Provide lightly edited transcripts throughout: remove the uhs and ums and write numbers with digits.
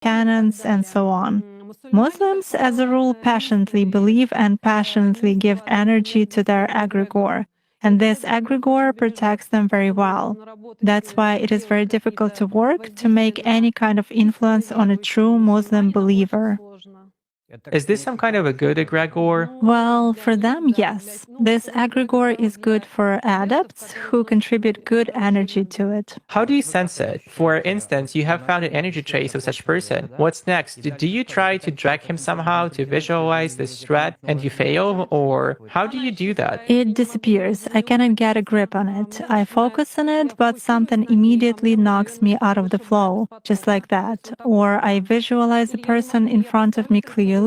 canons, and so on. Muslims, as a rule, passionately believe and passionately give energy to their egregore, and this egregore protects them very well. That's why it is very difficult to work to make any kind of influence on a true Muslim believer. Is this some kind of a good egregore? Well, for them, yes. This egregore is good for adepts who contribute good energy to it. How do you sense it? For instance, you have found an energy trace of such person. What's next? Do you try to drag him somehow to visualize this threat and you fail? Or how do you do that? It disappears. I cannot get a grip on it. I focus on it, but something immediately knocks me out of the flow, just like that. Or I visualize the person in front of me clearly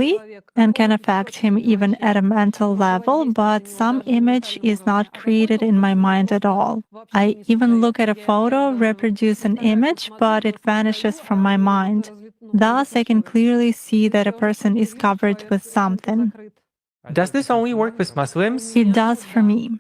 and can affect him even at a mental level, but some image is not created in my mind at all. I even look at a photo, reproduce an image, but it vanishes from my mind. Thus, I can clearly see that a person is covered with something. Does this only work with Muslims? It does for me.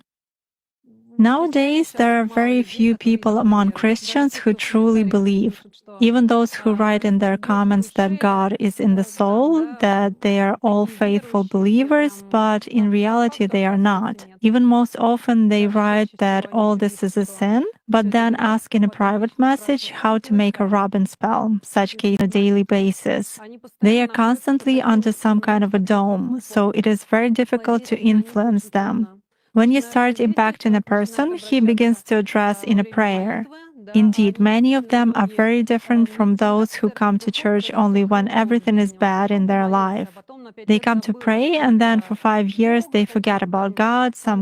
Nowadays, there are very few people among Christians who truly believe. Even those who write in their comments that God is in the soul, that they are all faithful believers, but in reality they are not. Even most often they write that all this is a sin, but then ask in a private message how to make a Robin spell, such case on a daily basis. They are constantly under some kind of a dome, so it is very difficult to influence them. When you start impacting a person, he begins to address in a prayer. Indeed, many of them are very different from those who come to church only when everything is bad in their life. They come to pray, and then for 5 years they forget about God, some